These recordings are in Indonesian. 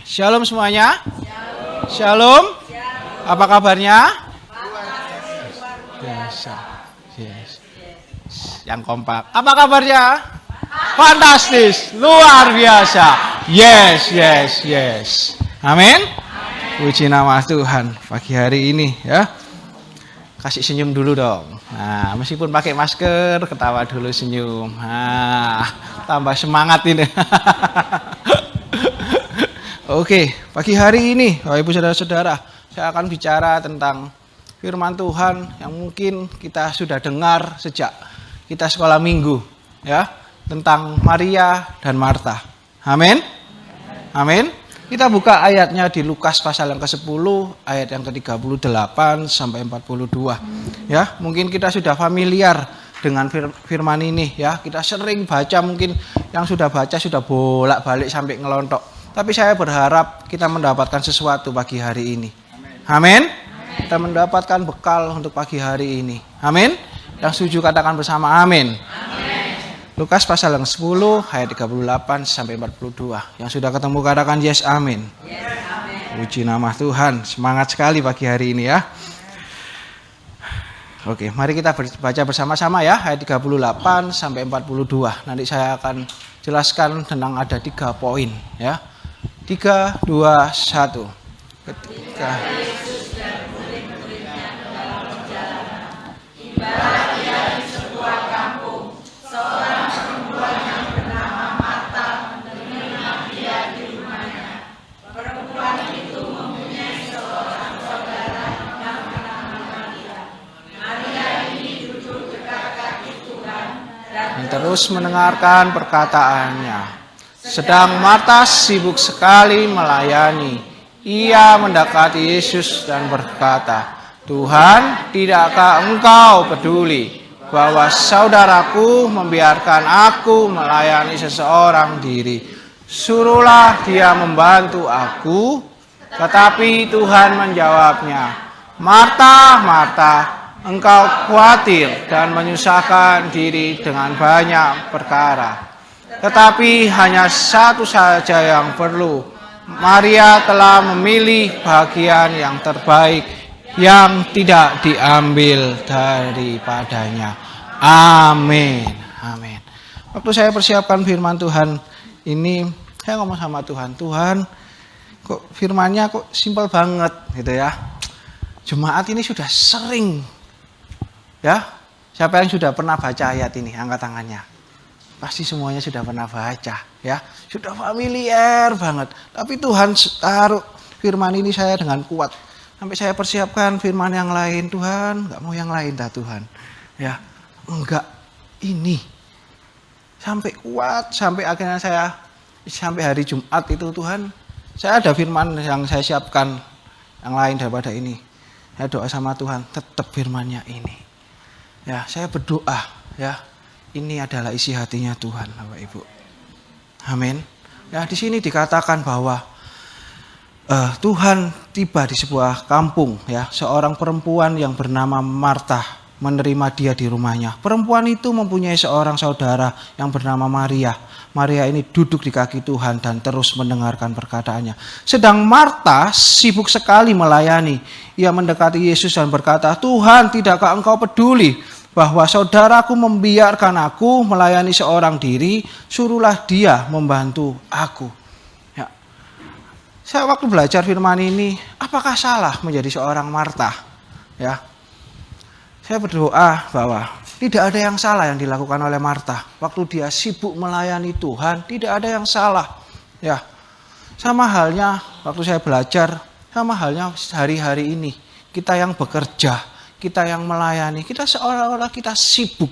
Shalom semuanya. Shalom. Apa kabarnya? Biasa. Yes. Yang kompak. Apa kabarnya? Fantastis. Luar biasa. Yes. Amin. Puji nama Tuhan pagi hari ini ya. Kasih senyum dulu dong. Nah, meskipun pakai masker, ketawa dulu, senyum. Nah, tambah semangat ini. Oke, pagi hari ini, Bapak Ibu Saudara-saudara, saya akan bicara tentang firman Tuhan yang mungkin kita sudah dengar sejak kita sekolah minggu, ya, tentang Maria dan Marta. Amin. Amin. Kita buka ayatnya di Lukas pasal yang ke-10, ayat yang ke-38 sampai 42. Ya, mungkin kita sudah familiar dengan firman ini ya. Kita sering baca, mungkin yang sudah baca sudah bolak-balik sampai ngelontok. Tapi saya berharap kita mendapatkan sesuatu pagi hari ini. Amin. Kita mendapatkan bekal untuk pagi hari ini. Amin. Yang setuju katakan bersama amin. Lukas pasal yang 10 ayat 38 sampai 42. Yang sudah ketemu katakan yes amin. Yes, amin. Puji nama Tuhan. Semangat sekali pagi hari ini ya. Oke, mari kita baca bersama-sama ya ayat 38 sampai 42. Nanti saya akan jelaskan tentang ada 3 poin ya. 3, 2, 1. Ketika Yesus dan murid-muridnya dalam perjalanan, tibalah ia di sebuah kampung. Seorang perempuan yang bernama Marta menerima dia di rumahnya. Perempuan itu mempunyai seorang saudara yang bernama Maria. Maria ini duduk dekat kaki Tuhan dan terus mendengarkan perkataannya. Sedang Marta sibuk sekali melayani. Ia mendekati Yesus dan berkata, Tuhan, tidakkah engkau peduli bahwa saudaraku membiarkan aku melayani seseorang diri? Suruhlah dia membantu aku. Tetapi Tuhan menjawabnya, Marta, Marta, engkau khawatir dan menyusahkan diri dengan banyak perkara. Tetapi hanya satu saja yang perlu. Maria telah memilih bagian yang terbaik yang tidak diambil daripadanya. Amin. Amin. Waktu saya persiapkan firman Tuhan ini, saya ngomong sama Tuhan, Tuhan, kok firmannya kok simpel banget gitu ya. Jemaat ini sudah sering ya. Siapa yang sudah pernah baca ayat ini? Angkat tangannya. Pasti semuanya sudah pernah baca ya, sudah familiar banget. Tapi Tuhan taruh firman ini saya dengan kuat. Sampai saya persiapkan firman yang lain, Tuhan nggak mau yang lain dah Tuhan. Ya, enggak ini. Sampai kuat, sampai akhirnya saya sampai hari Jumat itu Tuhan, saya ada firman yang saya siapkan yang lain daripada ini. Saya doa sama Tuhan, tetap firmannya ini. Ya, saya berdoa ya. Ini adalah isi hatinya Tuhan, Bapak Ibu. Amin. Ya, di sini dikatakan bahwa Tuhan tiba di sebuah kampung, ya, seorang perempuan yang bernama Marta menerima dia di rumahnya. Perempuan itu mempunyai seorang saudara yang bernama Maria. Maria ini duduk di kaki Tuhan dan terus mendengarkan perkataannya. Sedang Marta sibuk sekali melayani. Ia mendekati Yesus dan berkata, Tuhan, tidakkah engkau peduli bahwa saudaraku membiarkan aku melayani seorang diri, suruhlah dia membantu aku. Ya. Saya waktu belajar firman ini, apakah salah menjadi seorang Marta? Ya. Saya berdoa bahwa tidak ada yang salah yang dilakukan oleh Marta. Waktu dia sibuk melayani Tuhan, tidak ada yang salah. Ya. Sama halnya waktu saya belajar, sama halnya hari-hari ini. Kita yang bekerja, kita yang melayani, kita seolah-olah kita sibuk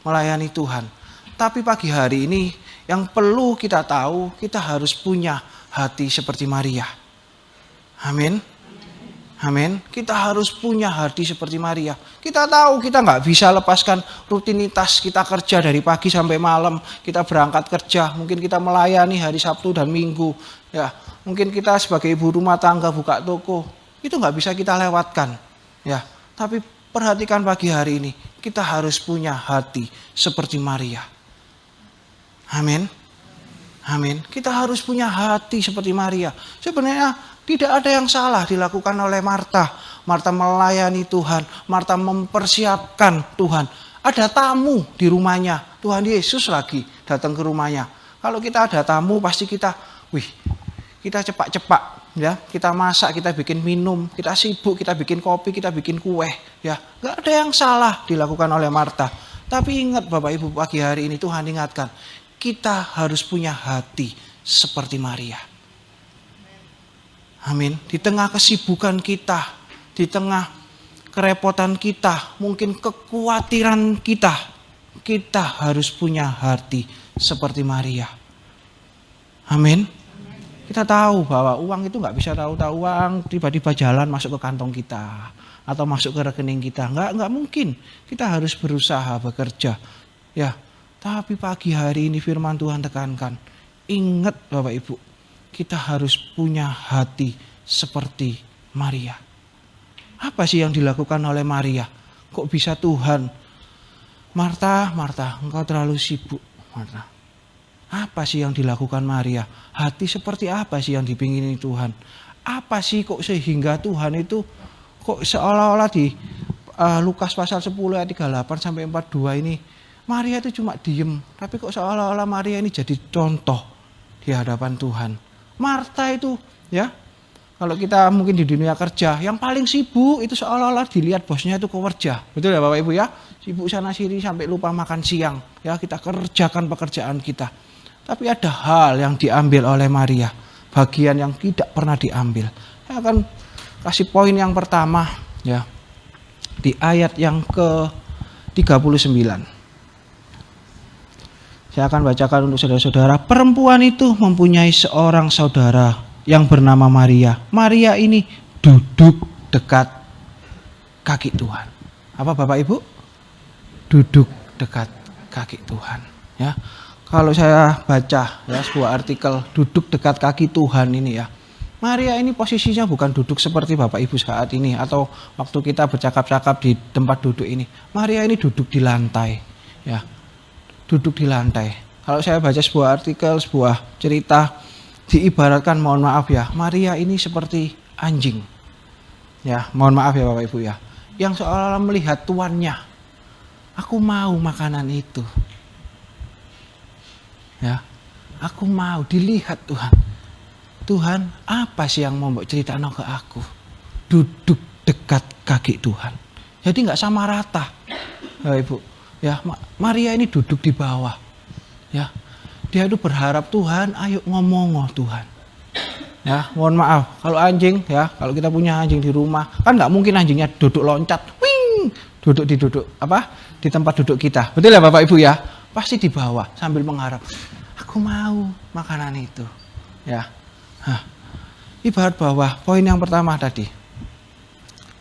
melayani Tuhan. Tapi pagi hari ini yang perlu kita tahu, kita harus punya hati seperti Maria. Amin. Amin. Kita harus punya hati seperti Maria. Kita tahu kita nggak bisa lepaskan rutinitas kita kerja dari pagi sampai malam. Kita berangkat kerja, mungkin kita melayani hari Sabtu dan Minggu. Ya, mungkin kita sebagai ibu rumah tangga buka toko, itu nggak bisa kita lewatkan. Ya. Tapi perhatikan pagi hari ini, kita harus punya hati seperti Maria. Amin. Amin. Kita harus punya hati seperti Maria. Sebenarnya tidak ada yang salah dilakukan oleh Marta. Marta melayani Tuhan. Marta mempersiapkan Tuhan. Ada tamu di rumahnya. Tuhan Yesus lagi datang ke rumahnya. Kalau kita ada tamu pasti kita cepat-cepat. Ya, kita masak, kita bikin minum, kita sibuk, kita bikin kopi, kita bikin kue. Ya, nggak ada yang salah dilakukan oleh Marta. Tapi ingat Bapak Ibu, pagi hari ini Tuhan ingatkan. Kita harus punya hati seperti Maria. Amin. Di tengah kesibukan kita, di tengah kerepotan kita, mungkin kekhawatiran kita harus punya hati seperti Maria. Amin. Kita tahu bahwa uang itu nggak bisa tahu-tahu uang tiba-tiba jalan masuk ke kantong kita atau masuk ke rekening kita. Nggak mungkin. Kita harus berusaha bekerja. Ya. Tapi pagi hari ini firman Tuhan tekankan, ingat Bapak Ibu, kita harus punya hati seperti Maria. Apa sih yang dilakukan oleh Maria? Kok bisa Tuhan? Marta, engkau terlalu sibuk, Marta. Apa sih yang dilakukan Maria? Hati seperti apa sih yang dipingini Tuhan? Apa sih kok sehingga Tuhan itu kok seolah-olah di Lukas pasal 10 ayat 38 sampai 42 ini Maria itu cuma diem, tapi kok seolah-olah Maria ini jadi contoh di hadapan Tuhan. Marta itu ya, kalau kita mungkin di dunia kerja, yang paling sibuk itu seolah-olah dilihat bosnya itu kerja. Betul ya Bapak Ibu ya? Sibuk sana sini sampai lupa makan siang. Ya, kita kerjakan pekerjaan kita. Tapi ada hal yang diambil oleh Maria, bagian yang tidak pernah diambil. Saya akan kasih poin yang pertama ya. Di ayat yang ke-39. Saya akan bacakan untuk saudara-saudara. Perempuan itu mempunyai seorang saudara yang bernama Maria. Maria ini duduk dekat kaki Tuhan. Apa Bapak Ibu? Duduk dekat kaki Tuhan. Ya, kalau saya baca ya sebuah artikel duduk dekat kaki Tuhan ini ya. Maria ini posisinya bukan duduk seperti Bapak Ibu saat ini atau waktu kita bercakap-cakap di tempat duduk ini. Maria ini duduk di lantai. Ya. Duduk di lantai. Kalau saya baca sebuah artikel, sebuah cerita, diibaratkan, mohon maaf ya, Maria ini seperti anjing. Ya, mohon maaf ya Bapak Ibu ya. Yang seolah-olah melihat tuannya. Aku mau makanan itu. Ya, aku mau dilihat Tuhan. Tuhan, apa sih yang mau ceritakan ke aku? Duduk dekat kaki Tuhan. Jadi nggak sama rata, Bapak Ibu. Ya, Maria ini duduk di bawah. Ya, dia itu berharap Tuhan, ayo ngomong Tuhan. Ya, mohon maaf, kalau anjing ya, kalau kita punya anjing di rumah, kan nggak mungkin anjingnya duduk loncat, wing, di tempat duduk kita. Betul ya Bapak Ibu ya? Pasti di bawah sambil mengharap, aku mau makanan itu. Ya, ibarat bahwa poin yang pertama tadi.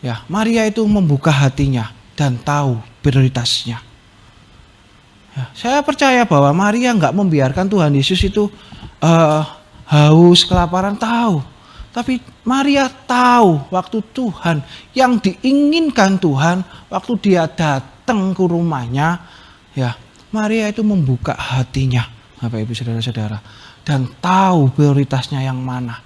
Ya, Maria itu membuka hatinya dan tahu prioritasnya. Ya, saya percaya bahwa Maria nggak membiarkan Tuhan Yesus itu haus, kelaparan, tahu. Tapi Maria tahu waktu Tuhan yang diinginkan Tuhan, waktu dia datang ke rumahnya, ya Maria itu membuka hatinya, Bapak Ibu Saudara-saudara, dan tahu prioritasnya yang mana.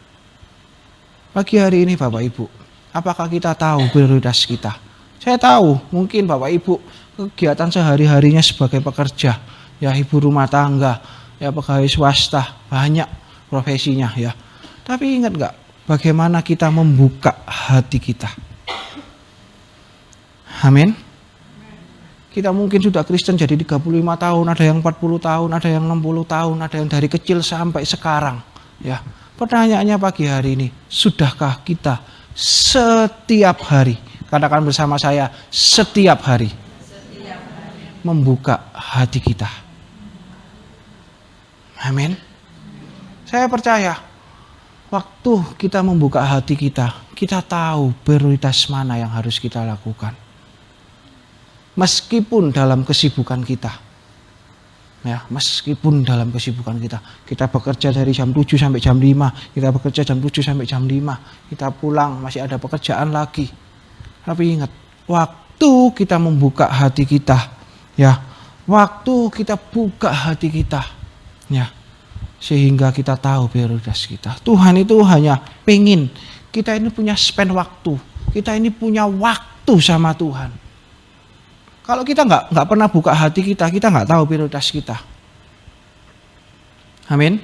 Pagi hari ini Bapak Ibu, apakah kita tahu prioritas kita? Saya tahu, mungkin Bapak Ibu kegiatan sehari-harinya sebagai pekerja, ya ibu rumah tangga, ya pegawai swasta, banyak profesinya ya. Tapi ingat nggak, bagaimana kita membuka hati kita? Amin. Kita mungkin sudah Kristen jadi 35 tahun, ada yang 40 tahun, ada yang 60 tahun, ada yang dari kecil sampai sekarang. Ya, pertanyaannya pagi hari ini, sudahkah kita setiap hari, katakan bersama saya, setiap hari membuka hati kita? Amin. Saya percaya waktu kita membuka hati kita, kita tahu prioritas mana yang harus kita lakukan. Meskipun dalam kesibukan kita. Ya, meskipun dalam kesibukan kita. Kita bekerja dari jam 7 sampai jam 5, kita bekerja jam 7 sampai jam 5, kita pulang masih ada pekerjaan lagi. Tapi ingat, waktu kita membuka hati kita, ya, waktu kita buka hati kita, ya, Sehingga kita tahu prioritas kita. Tuhan itu hanya pengen kita ini punya spend waktu. Kita ini punya waktu sama Tuhan. Kalau kita nggak pernah buka hati kita nggak tahu prioritas kita. Amin.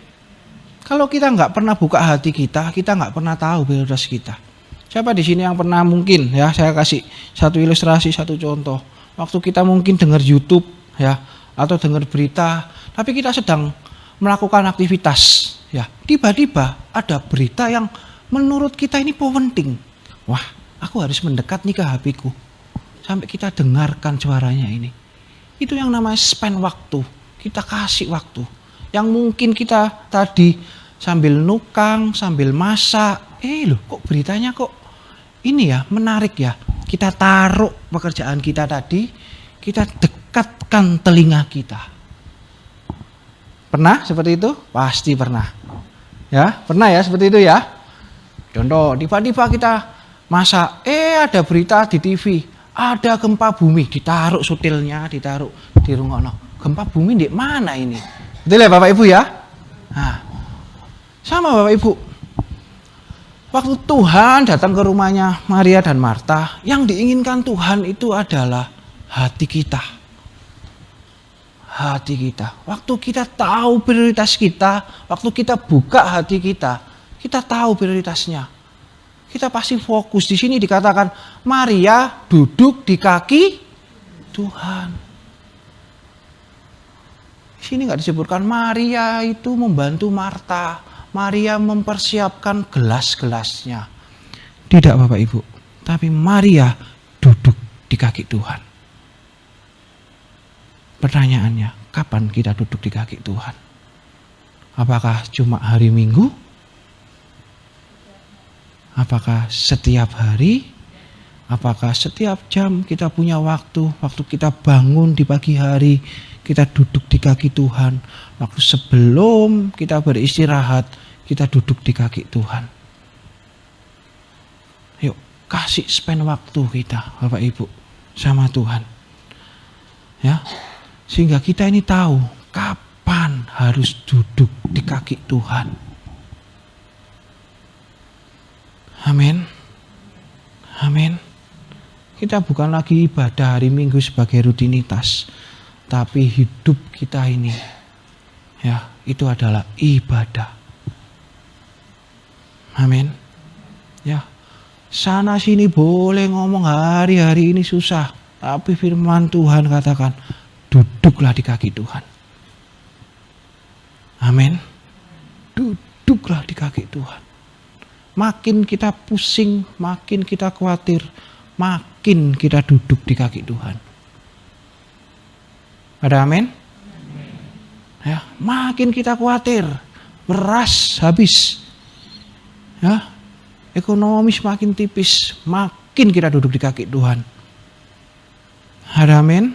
Kalau kita nggak pernah buka hati kita nggak pernah tahu prioritas kita. Siapa di sini yang pernah mungkin ya, saya kasih satu ilustrasi, satu contoh. Waktu kita mungkin dengar YouTube ya, atau dengar berita, tapi kita sedang melakukan aktivitas ya, tiba-tiba ada berita yang menurut kita ini penting. Wah, aku harus mendekat nih ke HP-ku sampai kita dengarkan suaranya ini. Itu yang namanya spend waktu. Kita kasih waktu. Yang mungkin kita tadi sambil nukang, sambil masak, loh kok beritanya kok ini ya, menarik ya. Kita taruh pekerjaan kita tadi, kita dekatkan telinga kita. Pernah seperti itu? Pasti pernah. Ya, pernah ya seperti itu ya. Contoh, tiba-tiba kita masak, ada berita di TV, ada gempa bumi, ditaruh sutilnya, ditaruh di rumah. Gempa bumi di mana ini? Betul ya Bapak Ibu ya? Nah, sama Bapak Ibu. Waktu Tuhan datang ke rumahnya Maria dan Marta, yang diinginkan Tuhan itu adalah hati kita. Hati kita. Waktu kita tahu prioritas kita, waktu kita buka hati kita tahu prioritasnya. Kita pasti fokus. Di sini dikatakan Maria duduk di kaki Tuhan. Di sini nggak disebutkan Maria itu membantu Marta. Maria mempersiapkan gelas-gelasnya. Tidak Bapak Ibu. Tapi Maria duduk di kaki Tuhan. Pertanyaannya, kapan kita duduk di kaki Tuhan? Apakah cuma hari Minggu? Apakah setiap hari? Apakah setiap jam kita punya waktu? Waktu kita bangun di pagi hari, kita duduk di kaki Tuhan. Waktu sebelum kita beristirahat, kita duduk di kaki Tuhan. Yuk, kasih spend waktu kita, Bapak Ibu, sama Tuhan. Ya, sehingga kita ini tahu kapan harus duduk di kaki Tuhan. Amin. Amin. Kita bukan lagi ibadah hari Minggu sebagai rutinitas, tapi hidup kita ini, ya, itu adalah ibadah. Amin. Ya, sana sini boleh ngomong hari-hari ini susah, tapi firman Tuhan katakan, duduklah di kaki Tuhan. Amin. Duduklah di kaki Tuhan. Makin kita pusing, makin kita khawatir, makin kita duduk di kaki Tuhan. Ada amin? Ya, makin kita khawatir, beras habis, ya, ekonomi semakin tipis, makin kita duduk di kaki Tuhan. Ada amin?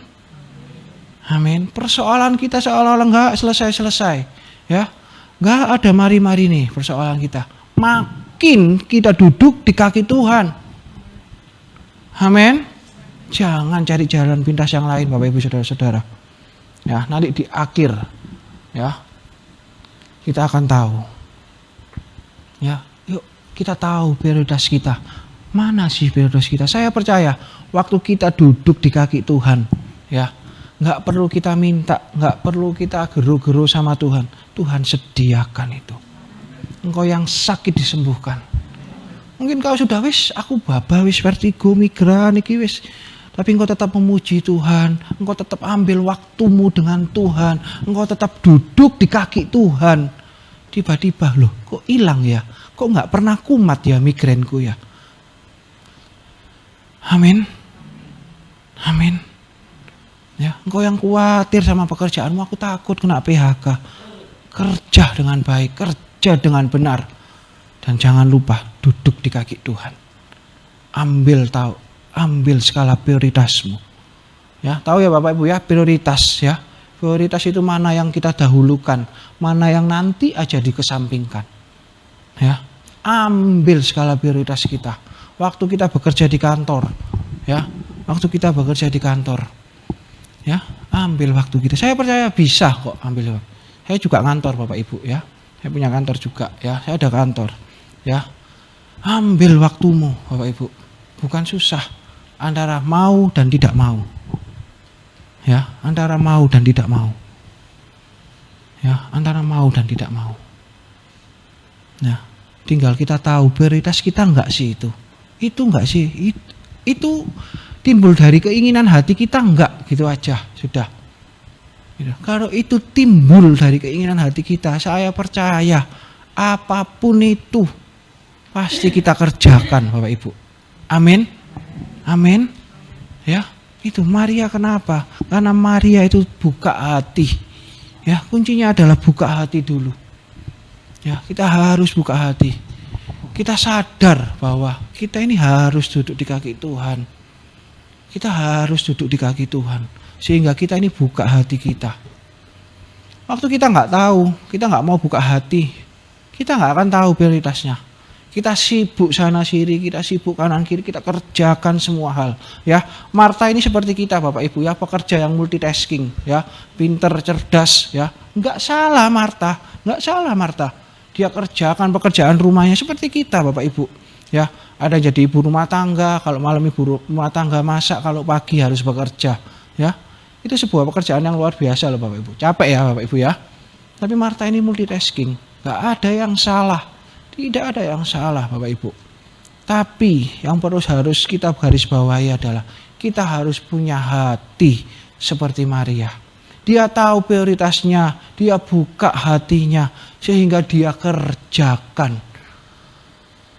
Amin. Persoalan kita seolah-olah nggak selesai-selesai, ya, nggak ada mari-mari nih persoalan kita. Makin kita duduk di kaki Tuhan. Amin. Jangan cari jalan pintas yang lain, Bapak Ibu Saudara-saudara. Ya, nanti di akhir, ya, kita akan tahu. Ya, yuk kita tahu prioritas kita. Mana sih prioritas kita? Saya percaya waktu kita duduk di kaki Tuhan, ya, nggak perlu kita minta, nggak perlu kita geru-geru sama Tuhan. Tuhan sediakan itu. Engkau yang sakit disembuhkan. Mungkin kau sudah aku baba vertigo, migran iki wis. Tapi engkau tetap memuji Tuhan, engkau tetap ambil waktumu dengan Tuhan, engkau tetap duduk di kaki Tuhan. Tiba-tiba loh, kok hilang ya? Kok nggak pernah kumat ya migrenku ya? Amin. Amin. Ya, engkau yang khawatir sama pekerjaanmu, aku takut kena PHK. Kerja dengan baik, kerja dengan benar. Dan jangan lupa duduk di kaki Tuhan. Ambil skala prioritasmu. Ya, tahu ya Bapak Ibu ya, prioritas ya. Prioritas itu mana yang kita dahulukan, mana yang nanti aja dikesampingkan. Ya, ambil skala prioritas kita. Waktu kita bekerja di kantor, ya, waktu kita bekerja di kantor, ya, ambil waktu kita. Saya percaya bisa kok ambil waktu. Saya juga ngantor Bapak Ibu ya. Saya punya kantor juga ya, saya ada kantor ya. Ambil waktumu Bapak Ibu, bukan susah, antara mau dan tidak mau ya, antara mau dan tidak mau ya, antara mau dan tidak mau ya. Tinggal kita tahu prioritas kita enggak sih itu enggak sih, itu timbul dari keinginan hati kita enggak, gitu aja sudah gitu. Kalau itu timbul dari keinginan hati kita, saya percaya apapun itu pasti kita kerjakan Bapak Ibu. Amin. Amin. Ya, itu Maria kenapa? Karena Maria itu buka hati. Ya, kuncinya adalah buka hati dulu. Ya, kita harus buka hati. Kita sadar bahwa kita ini harus duduk di kaki Tuhan. Kita harus duduk di kaki Tuhan. Sehingga kita ini buka hati kita. Waktu kita nggak tahu, kita nggak mau buka hati, kita nggak akan tahu prioritasnya. Kita sibuk sana sini, kita sibuk kanan kiri, kita kerjakan semua hal. Ya, Marta ini seperti kita Bapak Ibu ya, pekerja yang multitasking, ya, pinter, cerdas, ya, nggak salah Marta, nggak salah Marta. Dia kerjakan pekerjaan rumahnya seperti kita Bapak Ibu, ya. Ada jadi ibu rumah tangga, kalau malam ibu rumah tangga masak, kalau pagi harus bekerja, ya. Itu sebuah pekerjaan yang luar biasa loh Bapak Ibu. Capek ya Bapak Ibu ya. Tapi Marta ini multitasking, nggak ada yang salah. Tidak ada yang salah Bapak Ibu. Tapi yang harus kita garis bawahi adalah kita harus punya hati seperti Maria. Dia tahu prioritasnya, dia buka hatinya sehingga dia kerjakan.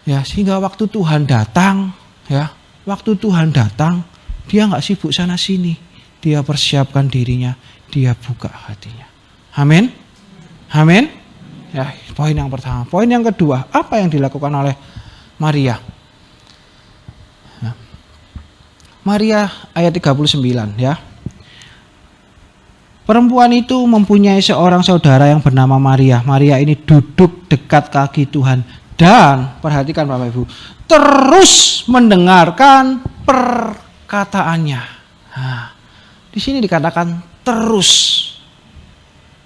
Ya, sehingga waktu Tuhan datang, ya, waktu Tuhan datang, dia nggak sibuk sana sini. Dia persiapkan dirinya, dia buka hatinya. Amin. Amin. Ya, poin yang pertama. Poin yang kedua, apa yang dilakukan oleh Maria? Ya. Maria ayat 39 ya. Perempuan itu mempunyai seorang saudara yang bernama Maria. Maria ini duduk dekat kaki Tuhan dan perhatikan Bapak Ibu, terus mendengarkan perkataannya. Nah, di sini dikatakan terus.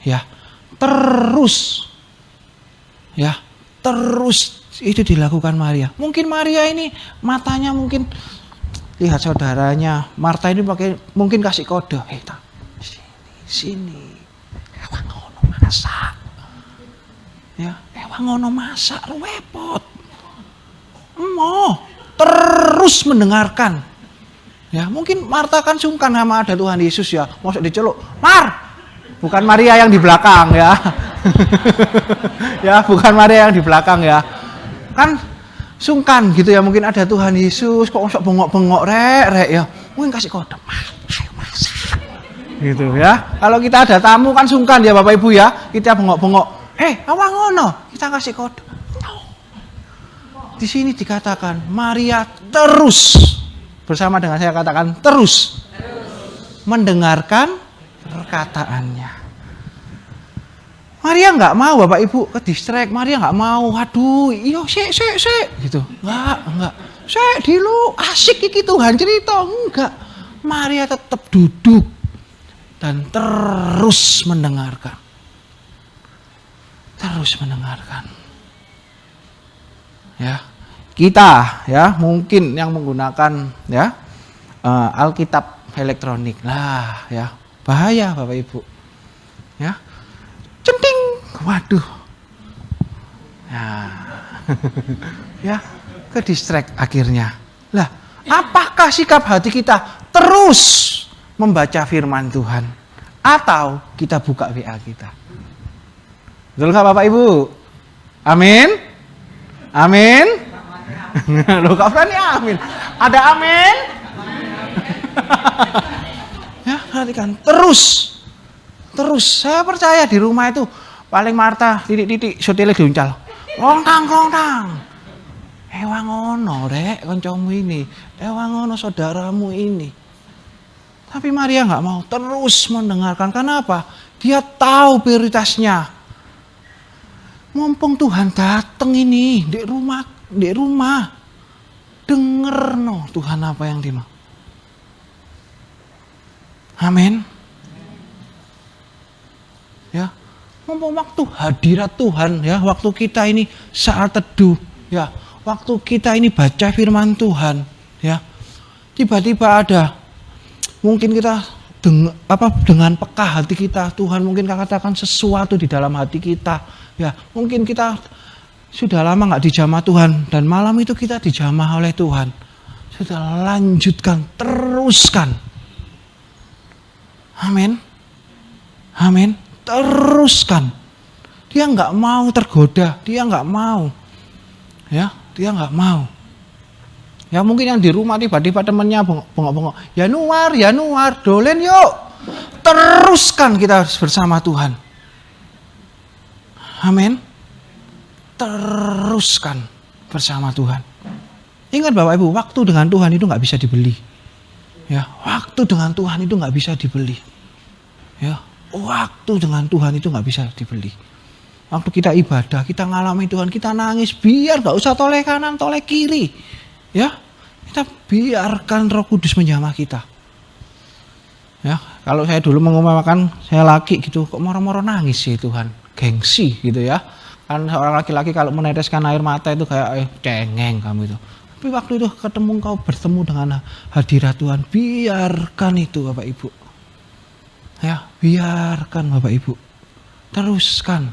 Ya, terus. Ya, terus itu dilakukan Maria. Mungkin Maria ini matanya mungkin lihat saudaranya Marta ini mungkin kasih kode, sini, ewang ngono masak. Ya, ewang ngono masak repot. Terus mendengarkan. Ya, mungkin Marta kan sungkan sama ada Tuhan Yesus ya, masuk diceluk, Mar. Bukan Maria yang di belakang ya. Ya, bukan Maria yang di belakang ya. Kan sungkan gitu ya, mungkin ada Tuhan Yesus kok masuk bengok-bengok rek ya. Mungkin kasih kode, ayo masak. Gitu ya. Kalau kita ada tamu kan sungkan ya Bapak Ibu ya. Kita bengok-bengok, awang ngono, kita kasih kode. Di sini dikatakan Maria terus, bersama dengan saya katakan terus. Mendengarkan perkataannya. Maria nggak mau Bapak Ibu ke distract. Maria nggak mau. Aduh, iyo sik gitu. Enggak. Sik dulu asik iki Tuhan cerita. Enggak. Maria tetap duduk dan terus mendengarkan. Terus mendengarkan. Ya. Kita ya mungkin yang menggunakan ya Alkitab elektronik lah ya. Bahaya Bapak Ibu. Ya. Centing. Waduh. Nah. Ya, ke distract akhirnya. Lah, apakah sikap hati kita terus membaca firman Tuhan atau kita buka WA kita? Betul enggak Bapak Ibu? Amin. Amin. Loh, Kak Frani amin. Ada amin? Ya, perhatikan terus. Saya percaya di rumah itu paling Marta titik-titik sotile diuncal. Kongtang. Ewang ngono rek kancamu ini. Ewang ngono saudaramu ini. Tapi Maria enggak mau, terus mendengarkan. Kenapa? Dia tahu prioritasnya. Mumpung Tuhan datang ini di rumah. Denger no Tuhan apa yang dia mau. Amin. Ya, mumpung waktu hadirat Tuhan ya, waktu kita ini saat teduh ya, waktu kita ini baca firman Tuhan ya, tiba-tiba ada mungkin kita dengan peka hati kita, Tuhan mungkin katakan sesuatu di dalam hati kita ya, mungkin kita sudah lama nggak dijamah Tuhan dan malam itu kita dijamah oleh Tuhan. Sudah lanjutkan, teruskan. Amin. Amin. Teruskan. Dia nggak mau tergoda, dia nggak mau. Ya, dia nggak mau. Ya mungkin yang di rumah tiba-tiba temannya bengok-bengok. Ya nuar, dolen yuk. Teruskan kita bersama Tuhan. Amin. Teruskan bersama Tuhan. Ingat Bapak Ibu, waktu dengan Tuhan itu nggak bisa dibeli. Ya, waktu dengan Tuhan itu nggak bisa dibeli. Ya, waktu dengan Tuhan itu nggak bisa dibeli. Waktu kita ibadah, kita ngalami Tuhan, kita nangis, biar nggak usah toleh kanan, toleh kiri. Ya, kita biarkan Roh Kudus menjamah kita. Ya, kalau saya dulu mengumpamakan saya laki gitu, kok moro-moro nangis sih Tuhan, gengsi gitu ya. Kan seorang laki-laki kalau meneteskan air mata itu kayak cengeng kamu itu. Tapi waktu itu kau bertemu dengan hadirat Tuhan, biarkan itu Bapak Ibu. Ya, biarkan Bapak Ibu. Teruskan.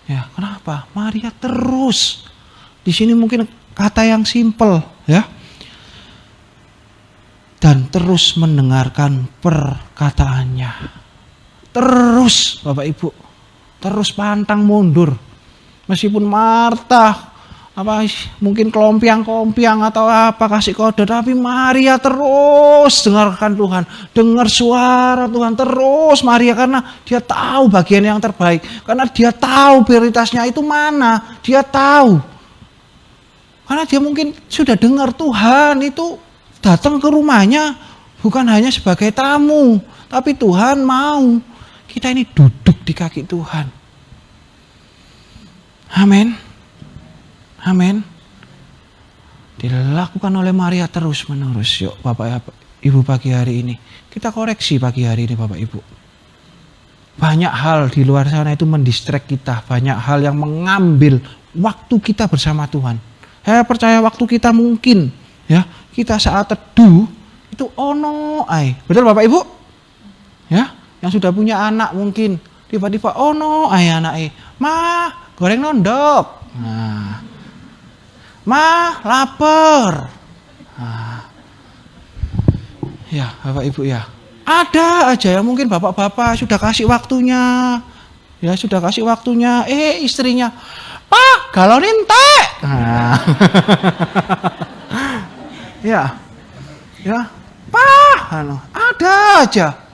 Ya, kenapa? Maria terus. Di sini mungkin kata yang simpel, ya. Dan terus mendengarkan perkataannya. Terus Bapak Ibu. Terus pantang mundur. Meskipun Marta mungkin kelompiang-kelompiang atau apa kasih kode, tapi Maria terus dengarkan Tuhan, dengar suara Tuhan terus Maria, karena dia tahu bagian yang terbaik, karena dia tahu prioritasnya itu mana, dia tahu. Karena dia mungkin sudah dengar Tuhan itu datang ke rumahnya bukan hanya sebagai tamu, tapi Tuhan mau kita ini duduk di kaki Tuhan. Amin. Amin. Dilakukan oleh Maria terus menerus. Yuk Bapak Ibu pagi hari ini. Kita koreksi pagi hari ini Bapak Ibu. Banyak hal di luar sana itu mendistract kita. Banyak hal yang mengambil waktu kita bersama Tuhan. Saya percaya waktu kita mungkin ya, kita saat teduh itu ono ai. Betul Bapak Ibu? Ya. Yang sudah punya anak mungkin tiba-tiba ono ayah anaknya, "Ma, goreng nondok." Nah. "Ma, lapar." Nah. Ya, Bapak Ibu ya. Ada aja yang mungkin bapak-bapak sudah kasih waktunya. Ya, sudah kasih waktunya, istrinya, "Pak, galonin teh." Nah. Ya. Ya, "Pak, ada aja."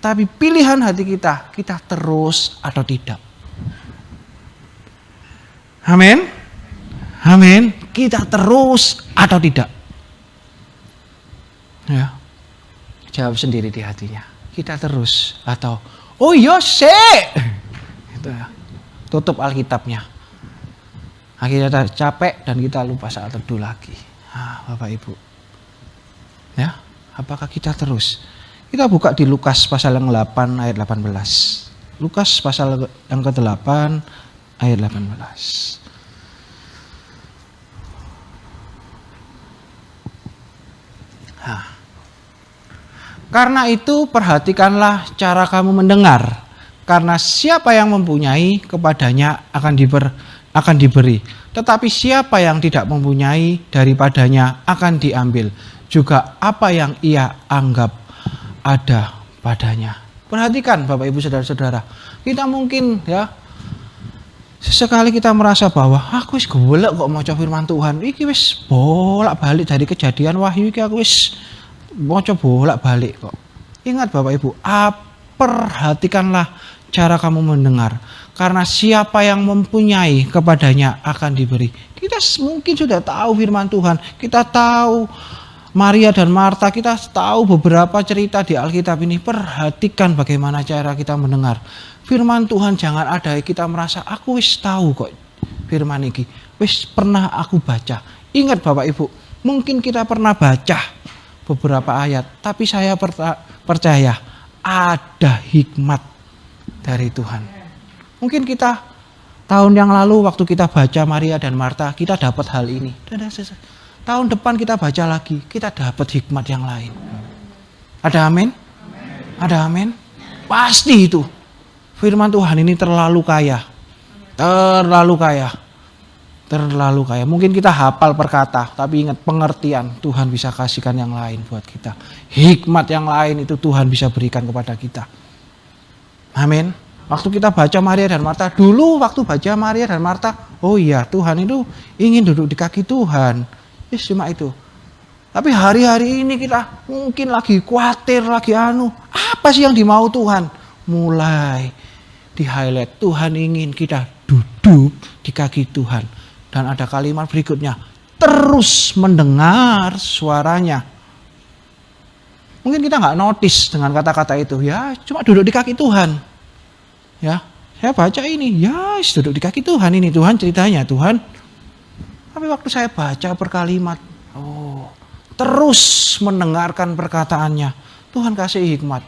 Tapi pilihan hati kita terus atau tidak. Amin. Amin. Kita terus atau tidak. Ya. Jawab sendiri di hatinya. Kita terus atau oh iya sih. Gitu ya. Tutup Alkitabnya. Akhirnya kita capek dan kita lupa saat teduh lagi. Bapak Ibu. Ya, apakah kita terus? Kita buka di Lukas pasal yang 8 ayat 18. Lukas pasal yang ke-8 ayat 18. Karena itu perhatikanlah cara kamu mendengar. Karena siapa yang mempunyai kepadanya akan diberi. Tetapi siapa yang tidak mempunyai daripadanya akan diambil. Juga apa yang ia anggap ada padanya. Perhatikan Bapak Ibu Saudara-saudara. Kita mungkin ya sesekali kita merasa bahwa aku wis golek kok maca firman Tuhan. Iki wis bolak-balik dari Kejadian Wahyu iki aku wis maca bolak-balik kok. Ingat Bapak Ibu, perhatikanlah cara kamu mendengar. Karena siapa yang mempunyai kepadanya akan diberi. Kita mungkin sudah tahu firman Tuhan. Kita tahu Maria dan Marta, kita tahu beberapa cerita di Alkitab ini. Perhatikan bagaimana cara kita mendengar firman Tuhan. Jangan ada kita merasa aku wis tahu kok firman ini, wis pernah aku baca. Ingat Bapak Ibu, mungkin kita pernah baca beberapa ayat, tapi saya percaya ada hikmat dari Tuhan. Mungkin kita tahun yang lalu waktu kita baca Maria dan Marta, kita dapat hal ini. Tahun depan kita baca lagi, kita dapat hikmat yang lain. Ada amin? Ada amin? Pasti itu. Firman Tuhan ini terlalu kaya. Terlalu kaya. Terlalu kaya. Mungkin kita hafal perkata, tapi ingat pengertian Tuhan bisa kasihkan yang lain buat kita. Hikmat yang lain itu Tuhan bisa berikan kepada kita. Amin. Waktu kita baca Maria dan Marta, dulu waktu baca Maria dan Marta, oh iya Tuhan itu ingin duduk di kaki Tuhan. Yes, cuma itu. Tapi hari-hari ini kita mungkin lagi khawatir, lagi apa sih yang dimau Tuhan? Mulai di highlight, Tuhan ingin kita duduk di kaki Tuhan. Dan ada kalimat berikutnya, terus mendengar suaranya. Mungkin kita nggak notice dengan kata-kata itu, ya cuma duduk di kaki Tuhan. Ya, saya baca ini, ya duduk di kaki Tuhan ini, Tuhan ceritanya Tuhan. Tapi waktu saya baca per kalimat, terus mendengarkan perkataannya, Tuhan kasih hikmat.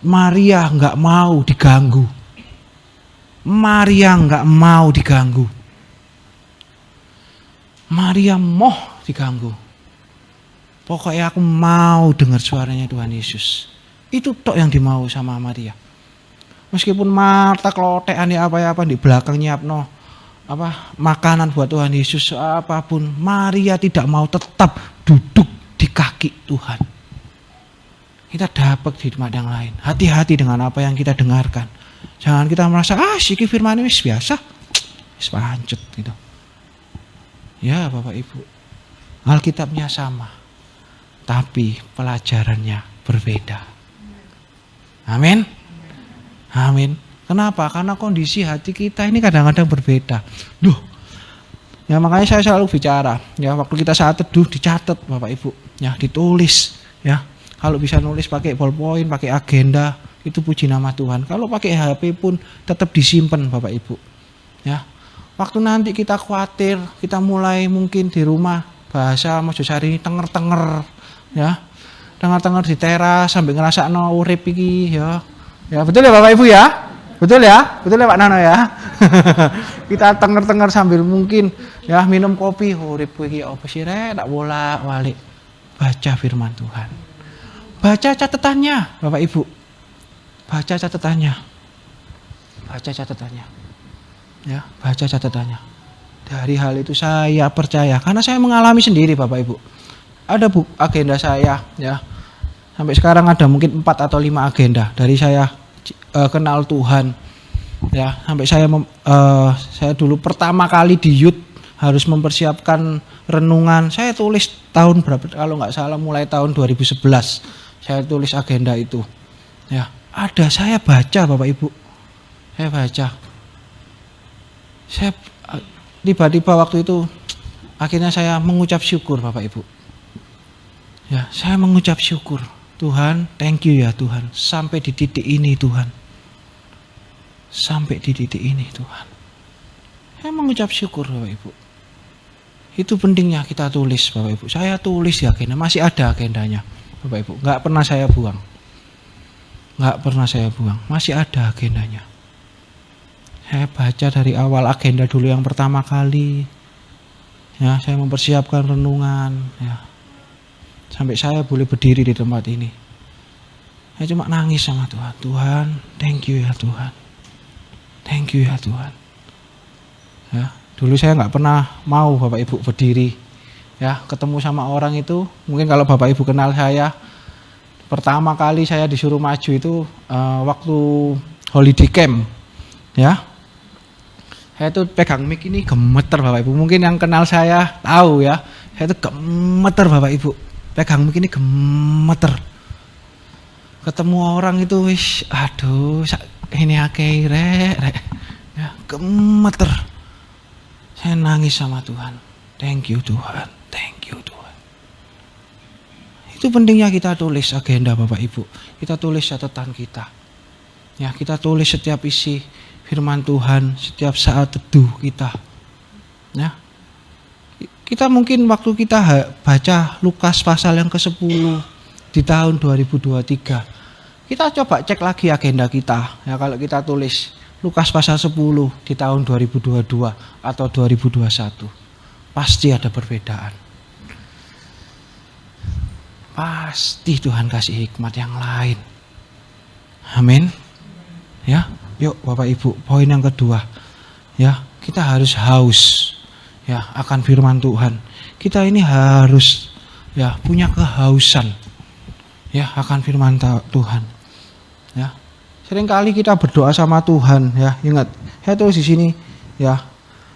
Maria nggak mau diganggu. Maria nggak mau diganggu. Maria mau diganggu. Pokoknya aku mau dengar suaranya Tuhan Yesus. Itu tok yang dimau sama Maria. Meskipun Marta klotekan ya apa-apa di belakang nyiapno makanan buat Tuhan Yesus apapun, Maria tidak mau, tetap duduk di kaki Tuhan. Kita dapat hikmat yang lain. Hati-hati dengan apa yang kita dengarkan. Jangan kita merasa siki firman ini biasa, pancet gitu. Ya Bapak Ibu, Alkitabnya sama, tapi pelajarannya berbeda. Amin. Amin. Kenapa? Karena kondisi hati kita ini kadang-kadang berbeda. Ya makanya saya selalu bicara, ya waktu kita saat teduh dicatat Bapak Ibu, ya ditulis, ya. Kalau bisa nulis pakai ballpoint, pakai agenda, itu puji nama Tuhan. Kalau pakai HP pun tetap disimpan Bapak Ibu. Ya. Waktu nanti kita khawatir, kita mulai mungkin di rumah bahasa Mojosari ini tenger-tenger, ya. Tenger-tenger di teras sampai ngerasakno urip iki, ya. Ya betul ya Bapak Ibu ya? Betul ya? Betul ya Pak Nano ya? Kita tenger-tenger sambil mungkin ya minum kopi, urip iki apa sih rek, tak bolak-balik baca firman Tuhan. Baca catatannya Bapak Ibu. Baca catatannya. Baca catatannya. Ya, baca catatannya. Dari hal itu saya percaya karena saya mengalami sendiri Bapak Ibu. Ada agenda saya ya. Sampai sekarang ada mungkin 4 atau 5 agenda dari saya kenal Tuhan. Ya, sampai saya dulu pertama kali di youth harus mempersiapkan renungan. Saya tulis tahun berapa kalau nggak salah mulai tahun 2011. Saya tulis agenda itu. Ya, ada saya baca Bapak Ibu. Saya baca. Saya tiba-tiba waktu itu akhirnya saya mengucap syukur Bapak Ibu. Ya, saya mengucap syukur. Tuhan, thank you ya Tuhan. Sampai di titik ini Tuhan. Sampai di titik ini Tuhan. Saya mengucap syukur Bapak Ibu. Itu pentingnya kita tulis Bapak Ibu. Saya tulis ya agenda, masih ada agendanya Bapak Ibu. Nggak pernah saya buang. Nggak pernah saya buang. Masih ada agendanya. Saya baca dari awal agenda dulu yang pertama kali. Ya, saya mempersiapkan renungan. Ya. Sampai saya boleh berdiri di tempat ini. Saya cuma nangis sama Tuhan. Tuhan, thank you ya Tuhan. Thank you ya Tuhan. Ya, dulu saya nggak pernah mau Bapak Ibu berdiri. Ya, ketemu sama orang itu. Mungkin kalau Bapak Ibu kenal saya, pertama kali saya disuruh maju itu waktu holiday camp. Ya. Saya tuh pegang mic ini gemeter Bapak Ibu. Mungkin yang kenal saya tahu ya. Saya tuh gemeter Bapak Ibu. Pegang mic ini gemeter. Ketemu orang itu wis aduh ini akeh rek. Ya, gemeter. Saya nangis sama Tuhan. Thank you Tuhan. Thank you Tuhan. Itu pentingnya kita tulis agenda Bapak Ibu. Kita tulis catatan kita. Ya, kita tulis setiap isi firman Tuhan setiap saat teduh kita. Ya. Kita mungkin waktu kita baca Lukas pasal yang ke-10 di tahun 2023, Kita coba cek lagi agenda kita. Ya, kalau kita tulis Lukas pasal 10 di tahun 2022 atau 2021, pasti ada perbedaan. Pasti Tuhan kasih hikmat yang lain. Amin. Ya, yuk Bapak Ibu, poin yang kedua. Ya, kita harus haus ya akan firman Tuhan. Kita ini harus ya punya kehausan ya akan firman Tuhan. Ya. Seringkali kita berdoa sama Tuhan ya, ingat, saya tulis di sini ya.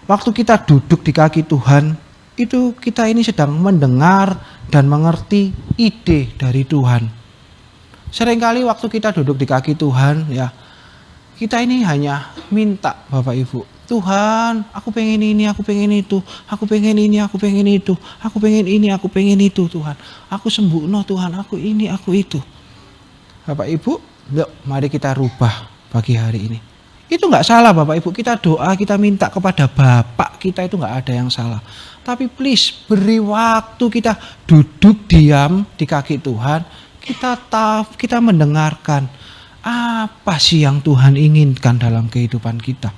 Waktu kita duduk di kaki Tuhan, itu kita ini sedang mendengar dan mengerti ide dari Tuhan. Seringkali waktu kita duduk di kaki Tuhan ya, kita ini hanya minta Bapak Ibu, Tuhan, aku pengen ini, aku pengen itu, aku pengen ini, aku pengen itu, aku pengen ini, aku pengen itu, Tuhan. Aku sembuhno Tuhan, aku ini, aku itu. Bapak Ibu, yuk mari kita rubah pagi hari ini. Itu nggak salah Bapak Ibu, kita doa, kita minta kepada Bapak kita, itu nggak ada yang salah. Tapi please beri waktu kita duduk diam di kaki Tuhan, kita mendengarkan apa sih yang Tuhan inginkan dalam kehidupan kita.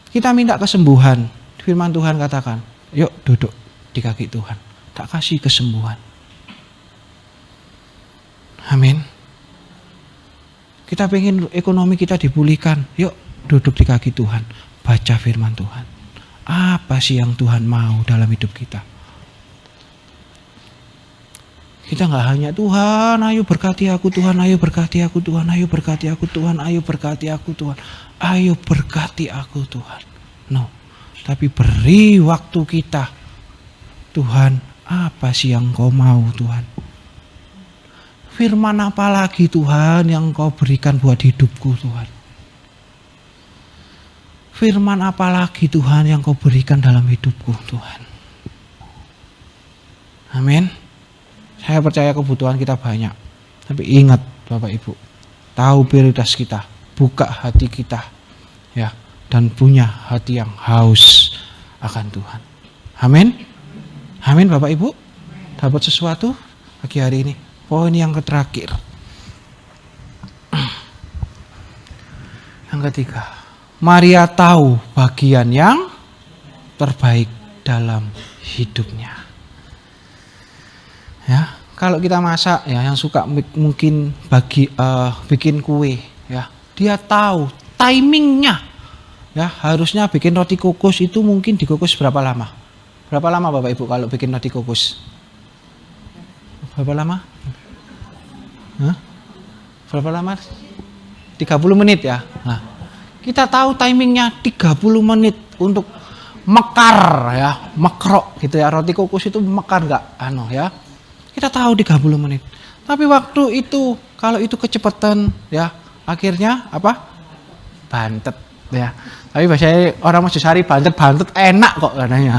Kita minta kesembuhan, firman Tuhan katakan, yuk duduk di kaki Tuhan, tak kasih kesembuhan. Amin. Kita pengen ekonomi kita dipulihkan, yuk duduk di kaki Tuhan, baca firman Tuhan. Apa sih yang Tuhan mau dalam hidup kita? Kita nggak hanya Tuhan, ayo berkati aku Tuhan, ayo berkati aku Tuhan, ayo berkati aku Tuhan, ayo berkati aku Tuhan, ayo berkati aku Tuhan. No, tapi beri waktu kita. Tuhan, apa sih yang Kau mau Tuhan? Firman apa lagi Tuhan yang Kau berikan buat hidupku Tuhan? Firman apa lagi Tuhan yang Kau berikan dalam hidupku Tuhan? Amin. Saya percaya kebutuhan kita banyak. Tapi ingat Bapak Ibu, tahu prioritas kita, buka hati kita ya, dan punya hati yang haus akan Tuhan. Amin. Amin Bapak Ibu. Dapat sesuatu pagi hari ini. Poin yang terakhir. Yang ketiga, Maria tahu bagian yang terbaik dalam hidupnya. Ya, kalau kita masak ya, yang suka mungkin bikin kue ya, dia tahu timingnya. Ya, harusnya bikin roti kukus itu mungkin dikukus berapa lama? Berapa lama Bapak Ibu kalau bikin roti kukus? Berapa lama? Hah? Berapa lama? 30 menit ya. Nah, kita tahu timingnya 30 menit untuk mekar ya, mekrok gitu ya. Roti kukus itu mekar nggak? Ya. Kita tahu 30 menit. Tapi waktu itu kalau itu kecepatan ya, akhirnya apa? Bantet ya. Tapi bahasa orang Mojosari bantet enak kok katanya.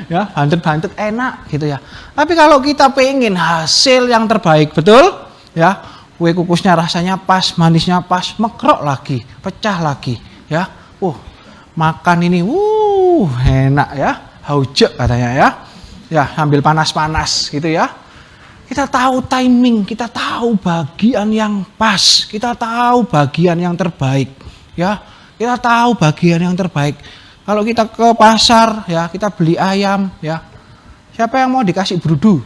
Ya, bantet enak gitu ya. Tapi kalau kita pengen hasil yang terbaik, betul? Ya, kue kukusnya rasanya pas, manisnya pas, mekrok lagi, pecah lagi, ya. Makan ini, enak ya, haujek katanya ya. Ya, sambil panas-panas gitu ya. Kita tahu timing, kita tahu bagian yang pas, kita tahu bagian yang terbaik, ya. Kita tahu bagian yang terbaik. Kalau kita ke pasar ya, kita beli ayam ya. Siapa yang mau dikasih brudu?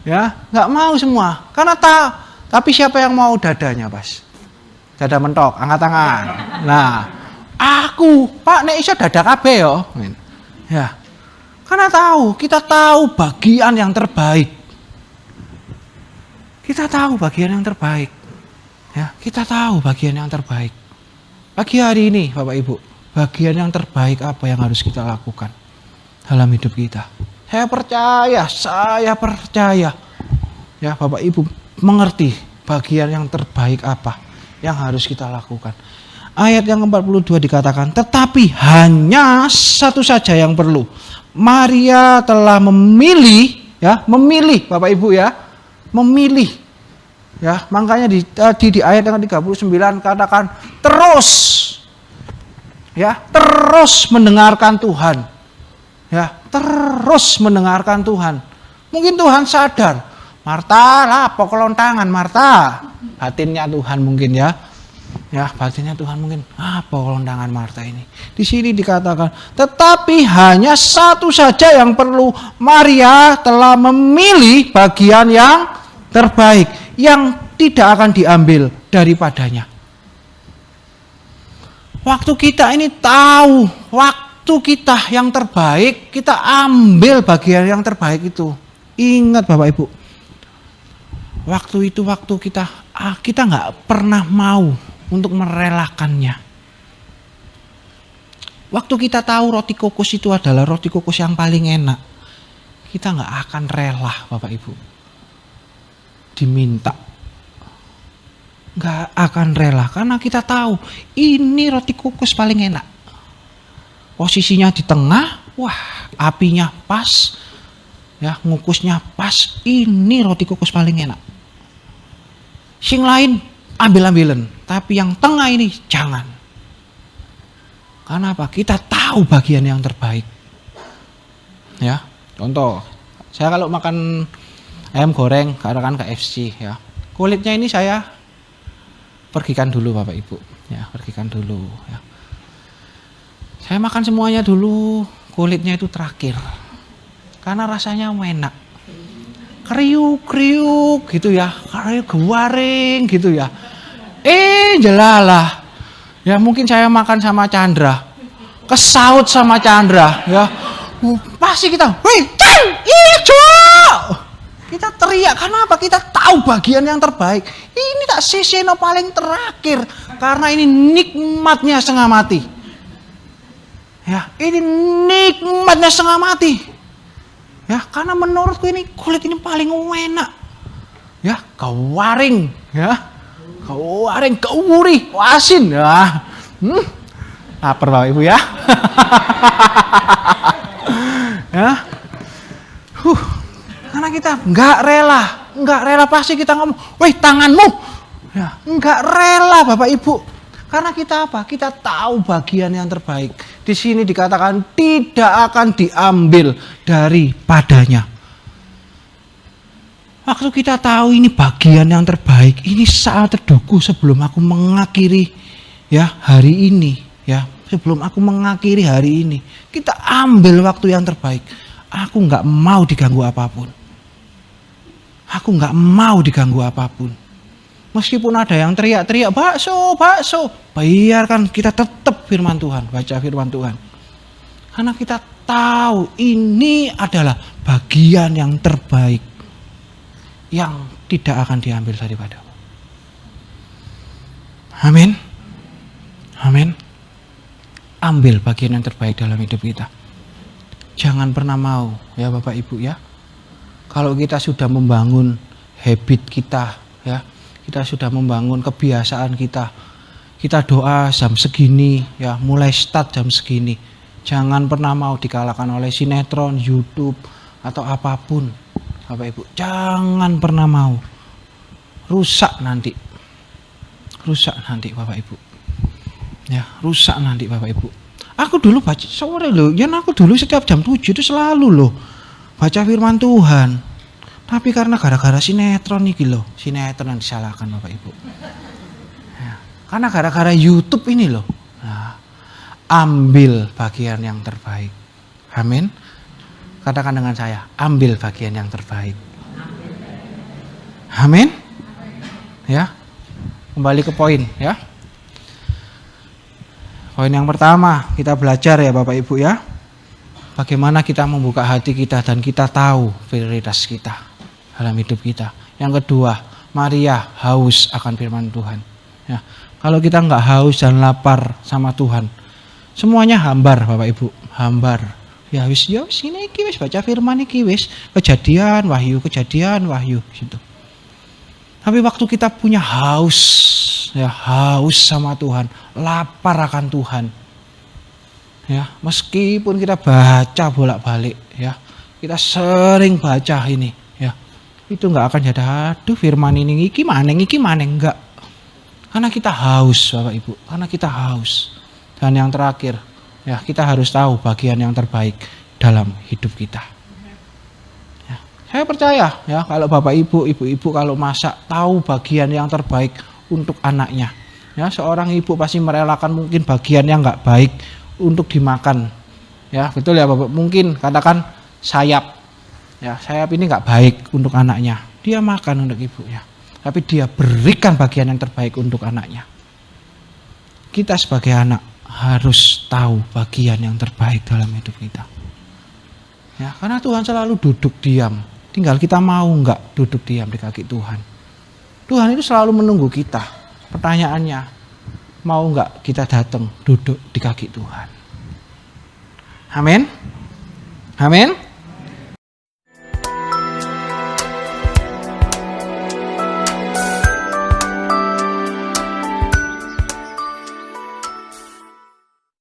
Ya, nggak mau semua. Karena tapi siapa yang mau dadanya, Pas? Dada mentok, angkat tangan. Nah, aku, Pak, nek iso dada kabeh yo. Ya. Karena kita tahu bagian yang terbaik. Kita tahu bagian yang terbaik. Ya, kita tahu bagian yang terbaik. Pagi hari ini, Bapak Ibu, bagian yang terbaik apa yang harus kita lakukan dalam hidup kita? Saya percaya. Ya, Bapak Ibu mengerti bagian yang terbaik apa yang harus kita lakukan. Ayat yang ke-42 dikatakan, tetapi hanya satu saja yang perlu. Maria telah memilih Bapak Ibu ya, memilih. Ya, makanya di ayat yang ke-39 katakan terus mendengarkan Tuhan. Ya, terus mendengarkan Tuhan. Mungkin Tuhan sadar, Marta lah pokolontangan Marta. Batinnya Tuhan mungkin ya. Ya, batinnya Tuhan mungkin, apa kolontangan Marta ini. Di sini dikatakan, tetapi hanya satu saja yang perlu. Maria telah memilih bagian yang terbaik, yang tidak akan diambil daripadanya. Waktu kita ini tahu, waktu kita yang terbaik, kita ambil bagian yang terbaik itu. Ingat Bapak Ibu, waktu itu waktu kita nggak pernah mau untuk merelakannya. Waktu kita tahu roti kokus itu adalah roti kokus yang paling enak, kita nggak akan rela Bapak Ibu diminta. Nggak akan rela karena kita tahu ini roti kukus paling enak. Posisinya di tengah, wah apinya pas, ya ngukusnya pas. Ini roti kukus paling enak. Sing lain ambil-ambilan, tapi yang tengah ini jangan. Karena apa? Kita tahu bagian yang terbaik. Ya, contoh, saya kalau makan ayam goreng, katakan KFC, ya kulitnya ini saya pergikan dulu Bapak Ibu, ya pergikan dulu. Ya. Saya makan semuanya dulu, kulitnya itu terakhir, karena rasanya enak, kriuk-kriuk gitu ya, kayak garing gitu ya. Jelalah, ya mungkin saya makan sama Chandra, kesaut sama Chandra, ya pasti kita, wih, ijo. Kita teriak, karena apa? Kita tahu bagian yang terbaik. Ini tak siseno paling terakhir. Karena ini nikmatnya setengah mati. Ya, ini nikmatnya setengah mati. Ya, karena menurutku ini kulit ini paling enak. Ya, kau waring, ya. Kau waring, kau gurih, asin. Ya. Lapar Bapak Ibu ya. Ya. Karena kita nggak rela pasti kita ngomong, weh tanganmu, ya nggak rela Bapak Ibu. Karena kita apa? Kita tahu bagian yang terbaik. Di sini dikatakan tidak akan diambil daripadanya. Waktu kita tahu ini bagian yang terbaik, ini saat teduhku sebelum aku mengakhiri ya hari ini, ya sebelum aku mengakhiri hari ini, kita ambil waktu yang terbaik. Aku nggak mau diganggu apapun. Aku nggak mau diganggu apapun. Meskipun ada yang teriak-teriak, bakso, bakso. Biarkan kita tetap firman Tuhan, baca firman Tuhan. Karena kita tahu ini adalah bagian yang terbaik. Yang tidak akan diambil daripadamu. Amin. Amin. Ambil bagian yang terbaik dalam hidup kita. Jangan pernah mau, ya Bapak Ibu ya. Kalau kita sudah membangun habit kita, ya, kita sudah membangun kebiasaan kita doa jam segini, ya, mulai start jam segini. Jangan pernah mau dikalahkan oleh sinetron, YouTube atau apapun, Bapak Ibu. Jangan pernah mau. Rusak nanti Bapak Ibu. Ya, rusak nanti Bapak Ibu. Aku dulu baca sore loh, ya aku dulu setiap jam 7 itu selalu loh baca firman Tuhan. Tapi karena gara-gara sinetron nih loh, sinetron yang disalahkan Bapak Ibu. Ya, karena gara-gara YouTube ini loh. Nah, ambil bagian yang terbaik. Amin. Katakan dengan saya, ambil bagian yang terbaik. Amin. Ya. Kembali ke poin ya. Poin yang pertama, kita belajar ya Bapak Ibu ya. Bagaimana kita membuka hati kita dan kita tahu prioritas kita dalam hidup kita. Yang kedua, Maria haus akan firman Tuhan. Ya, kalau kita nggak haus dan lapar sama Tuhan, semuanya hambar Bapak Ibu, hambar. Ya wis ini iki wis baca firman iki wis kejadian wahyu gitu. Tapi waktu kita punya haus, ya haus sama Tuhan, lapar akan Tuhan. Ya, meskipun kita baca bolak-balik, ya, kita sering baca ini, ya, itu nggak akan jadi aduh firman ini iki maneng enggak. Karena kita haus, Bapak Ibu, karena kita haus. Dan yang terakhir, ya, kita harus tahu bagian yang terbaik, dalam hidup kita. Ya, saya percaya ya kalau bapak ibu kalau masak tahu bagian yang terbaik untuk anaknya. Ya, seorang ibu pasti merelakan mungkin bagian yang nggak baik untuk dimakan. Ya, betul ya bapak. Mungkin katakan sayap. Ya, sayap ini nggak baik untuk anaknya. Dia makan untuk ibunya. Tapi dia berikan bagian yang terbaik untuk anaknya. Kita sebagai anak harus tahu bagian yang terbaik dalam hidup kita. Ya, karena Tuhan selalu duduk diam. Tinggal kita mau nggak duduk diam di kaki Tuhan. Tuhan itu selalu menunggu kita. Pertanyaannya, mau nggak kita datang duduk di kaki Tuhan? Amin. Amin.